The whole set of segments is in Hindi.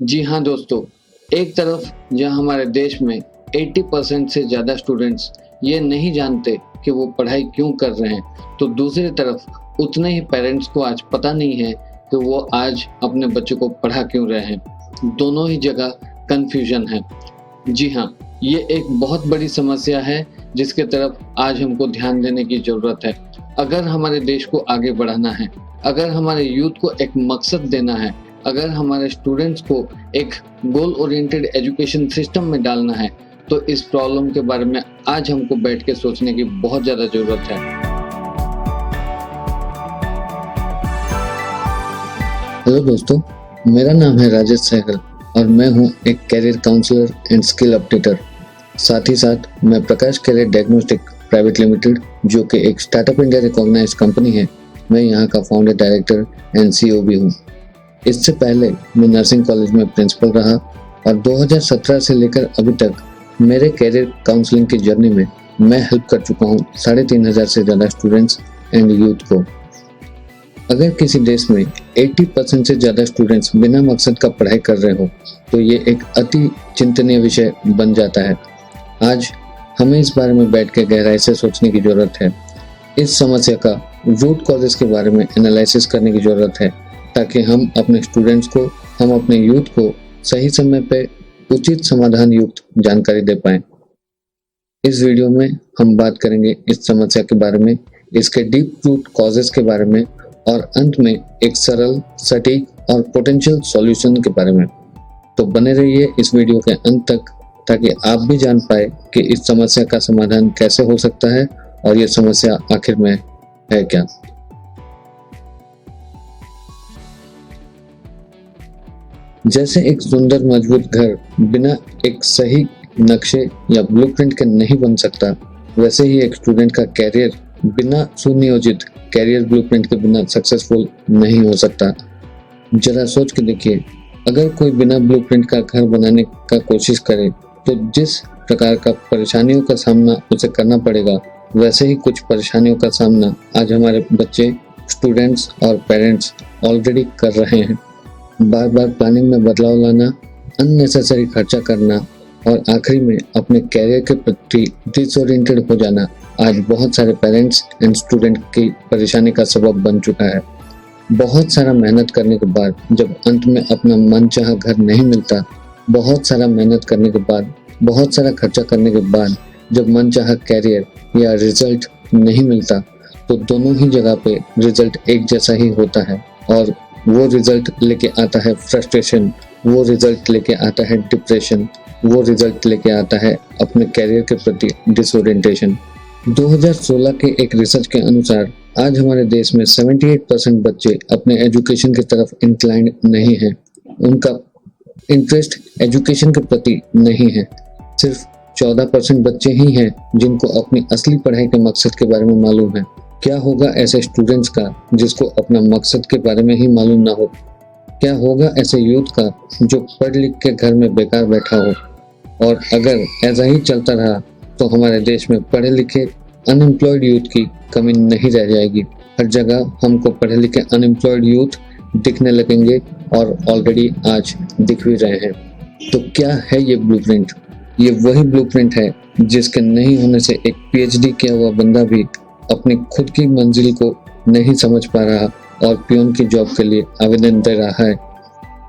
जी हाँ दोस्तों, एक तरफ जहाँ हमारे देश में 80% से ज़्यादा स्टूडेंट्स ये नहीं जानते कि वो पढ़ाई क्यों कर रहे हैं, तो दूसरी तरफ उतने ही पेरेंट्स को आज पता नहीं है कि वो आज अपने बच्चों को पढ़ा क्यों रहे हैं। दोनों ही जगह कन्फ्यूजन है। जी हाँ, ये एक बहुत बड़ी समस्या है जिसके तरफ आज हमको ध्यान देने की ज़रूरत है। अगर हमारे देश को आगे बढ़ाना है, अगर हमारे यूथ को एक मकसद देना है, अगर हमारे स्टूडेंट्स को एक गोल ओरिएंटेड एजुकेशन सिस्टम में डालना है, तो इस प्रॉब्लम के बारे में आज हमको बैठ के सोचने की बहुत ज़्यादा ज़रूरत है। हेलो दोस्तों, मेरा नाम है राजेश सहगल और मैं हूं एक career counsellor and skill updater. साथ ही साथ मैं Prakash career diagnostic private limited, जो कि एक स्टार्टअप इंडिया रिकॉग्नाइज्ड कंपनी है, मैं यहाँ का फाउंडर डायरेक्टर एंड सीईओ भी हूँ। इससे पहले मैं नर्सिंग कॉलेज में प्रिंसिपल रहा और 2017 से लेकर अभी तक मेरे कैरियर काउंसलिंग की जर्नी में मैं हेल्प कर चुका हूँ 3,500 से ज़्यादा स्टूडेंट्स एंड यूथ को। अगर किसी देश में 80% से ज़्यादा स्टूडेंट्स बिना मकसद का पढ़ाई कर रहे हो तो ये एक अति चिंतनीय विषय बन जाता है। आज हमें इस बारे में बैठ के गहराई से सोचने की ज़रूरत है। इस समस्या का रूट कॉजेस के बारे में एनालिसिस करने की ज़रूरत है, ताकि हम अपने स्टूडेंट्स को, हम अपने यूथ को सही समय पे उचित समाधान युक्त जानकारी दे पाएं। इस वीडियो में हम बात करेंगे इस समस्या के बारे में, इसके डीप रूट कॉजेस के बारे में और अंत में एक सरल, सटीक और पोटेंशियल सॉल्यूशन के बारे में। तो बने रहिए इस वीडियो के अंत तक, ताकि आप भी जान पाए कि इस समस्या का समाधान कैसे हो सकता है और ये समस्या आखिर में है क्या। जैसे एक सुंदर मजबूत घर बिना एक सही नक्शे या ब्लूप्रिंट के नहीं बन सकता, वैसे ही एक स्टूडेंट का कैरियर बिना सुनियोजित कैरियर ब्लूप्रिंट के बिना सक्सेसफुल नहीं हो सकता। जरा सोच के देखिए, अगर कोई बिना ब्लूप्रिंट का घर बनाने का कोशिश करे तो जिस प्रकार का परेशानियों का सामना उसे करना पड़ेगा, वैसे ही कुछ परेशानियों का सामना आज हमारे बच्चे, स्टूडेंट्स और पेरेंट्स ऑलरेडी कर रहे हैं। बार बार प्लानिंग में बदलाव लाना, अननेसेसरी खर्चा करना और आखिरी में अपने कैरियर के प्रति डिसओरिएंटेड हो जाना आज बहुत सारे पेरेंट्स एंड स्टूडेंट की परेशानी का सबब बन चुका है। बहुत सारा मेहनत करने के बाद जब अंत में अपना मनचाहा घर नहीं मिलता, बहुत सारा मेहनत करने के बाद, बहुत सारा खर्चा करने के बाद जब मनचाहा कैरियर या रिजल्ट नहीं मिलता, तो दोनों ही जगह पे रिजल्ट एक जैसा ही होता है और वो रिजल्ट लेके आता है फ्रस्ट्रेशन, वो रिजल्ट लेके आता है डिप्रेशन, वो रिजल्ट लेके आता है अपने कैरियर के प्रति डिसओरिएंटेशन। 2016 के एक रिसर्च के अनुसार आज हमारे देश में 78% बच्चे अपने एजुकेशन की तरफ इंक्लाइंड नहीं है। उनका इंटरेस्ट एजुकेशन के प्रति नहीं है। सिर्फ 14% बच्चे ही हैं जिनको अपनी असली पढ़ाई के मकसद के बारे में मालूम है। क्या होगा ऐसे स्टूडेंट्स का जिसको अपना मकसद के बारे में ही मालूम ना हो? क्या होगा ऐसे यूथ का जो पढ़ लिख के घर में बेकार बैठा हो? और अगर ऐसा ही चलता रहा तो हमारे देश में पढ़े लिखे अनएम्प्लॉयड यूथ की कमी नहीं रह जाएगी। हर जगह हमको पढ़े लिखे अनएम्प्लॉयड यूथ दिखने लगेंगे और ऑलरेडी आज दिख भी रहे हैं। तो क्या है ये ब्लूप्रिंट? ये वही ब्लूप्रिंट है जिसके नहीं होने से एक पीएचडी किया हुआ बंदा भी अपनी खुद की मंजिल को नहीं समझ पा रहा और पियोन की जॉब के लिए आवेदन दे रहा है।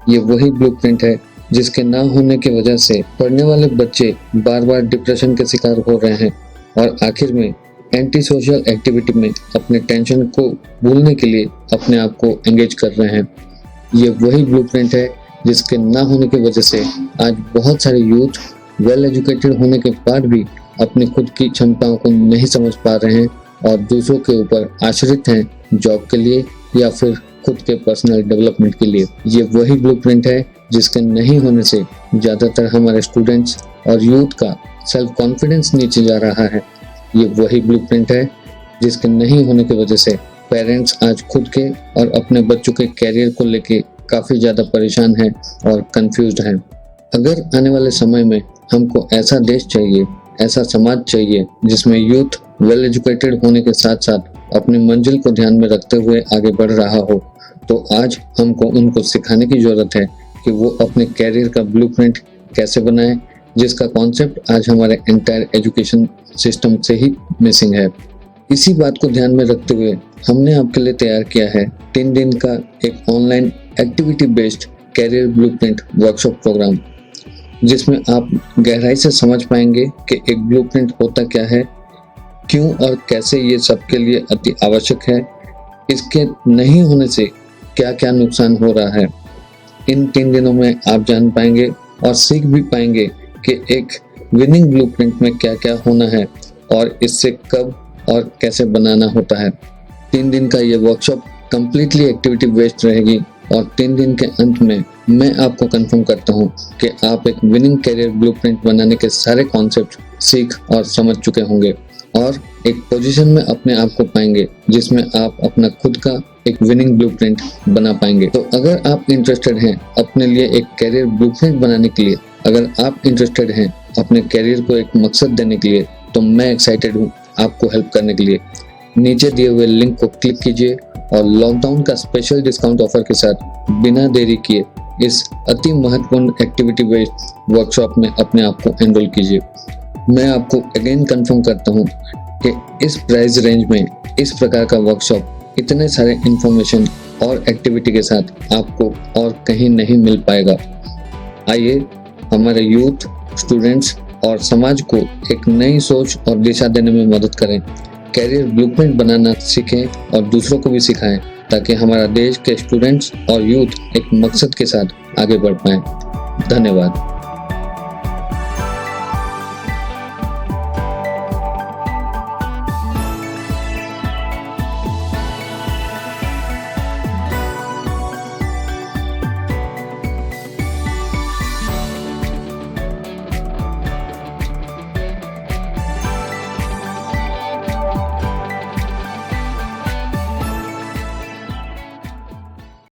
ये वही ब्लूप्रिंट है जिसके ना होने की वजह से पढ़ने वाले बच्चे बार बार डिप्रेशन के शिकार हो रहे हैं और आखिर में एंटी सोशल एक्टिविटी में अपने टेंशन को भूलने के लिए अपने आप को एंगेज कर रहे हैं। ये वही ब्लूप्रिंट है जिसके ना होने की वजह से आज बहुत सारे यूथ वेल एजुकेटेड होने के बाद भी अपनी खुद की क्षमताओं को नहीं समझ पा रहे हैं और दूसरों के ऊपर आश्रित हैं जॉब के लिए या फिर खुद के पर्सनल डेवलपमेंट के लिए। ये वही ब्लूप्रिंट है जिसके नहीं होने से ज़्यादातर हमारे स्टूडेंट्स और यूथ का सेल्फ कॉन्फिडेंस नीचे जा रहा है। ये वही ब्लूप्रिंट है जिसके नहीं होने की वजह से पेरेंट्स आज खुद के और अपने बच्चों के कैरियर को लेके काफ़ी ज़्यादा परेशान हैं और कंफ्यूज्ड हैं। अगर आने वाले समय में हमको ऐसा देश चाहिए, ऐसा समाज चाहिए जिसमें यूथ वेल एजुकेटेड होने के साथ साथ अपनी मंजिल को ध्यान में रखते हुए आगे बढ़ रहा हो, तो आज हमको उनको सिखाने की ज़रूरत है कि वो अपने कैरियर का ब्लूप्रिंट कैसे बनाएं, जिसका कॉन्सेप्ट आज हमारे एंटायर एजुकेशन सिस्टम से ही मिसिंग है। इसी बात को ध्यान में रखते हुए हमने आपके लिए तैयार किया है 3 दिन का एक online activity based career blueprint workshop programme, जिसमें आप गहराई से समझ पाएंगे कि एक ब्लूप्रिंट होता क्या है, क्यों और कैसे ये सबके लिए अति आवश्यक है, इसके नहीं होने से क्या क्या नुकसान हो रहा है। इन 3 दिनों में आप जान पाएंगे और सीख भी पाएंगे कि एक विनिंग ब्लूप्रिंट में क्या क्या होना है और इससे कब और कैसे बनाना होता है। 3 दिन का ये वर्कशॉप कंप्लीटली एक्टिविटी बेस्ड रहेगी और 3 दिन के अंत में मैं आपको कंफर्म करता हूँ कि आप एक विनिंग कैरियर ब्लूप्रिंट बनाने के सारे कॉन्सेप्ट सीख और समझ चुके होंगे और एक पोजीशन में अपने आप को पाएंगे जिसमें आप अपना खुद का एक विनिंग ब्लूप्रिंट बना पाएंगे। तो अगर आप इंटरेस्टेड हैं अपने लिए एक कैरियर ब्लूप्रिंट बनाने के लिए, अगर आप इंटरेस्टेड हैं अपने कैरियर को एक मकसद देने के लिए, तो मैं एक्साइटेड हूँ आपको हेल्प करने के लिए। नीचे दिए हुए लिंक को क्लिक कीजिए और लॉकडाउन का स्पेशल डिस्काउंट ऑफर के साथ बिना देरी किए इस अति महत्वपूर्ण एक्टिविटी बेस्ड वर्कशॉप में अपने आप को एनरोल कीजिए। मैं आपको अगेन कंफर्म करता हूँ कि इस प्राइस रेंज में इस प्रकार का वर्कशॉप इतने सारे इंफॉर्मेशन और एक्टिविटी के साथ आपको और कहीं नहीं मिल पाएगा। आइए हमारे यूथ, स्टूडेंट्स और समाज को एक नई सोच और दिशा देने में मदद करें, कैरियर ब्लूप्रिंट बनाना सीखें और दूसरों को भी सिखाएं, ताकि हमारा देश के स्टूडेंट्स और यूथ एक मकसद के साथ आगे बढ़ पाएं। धन्यवाद।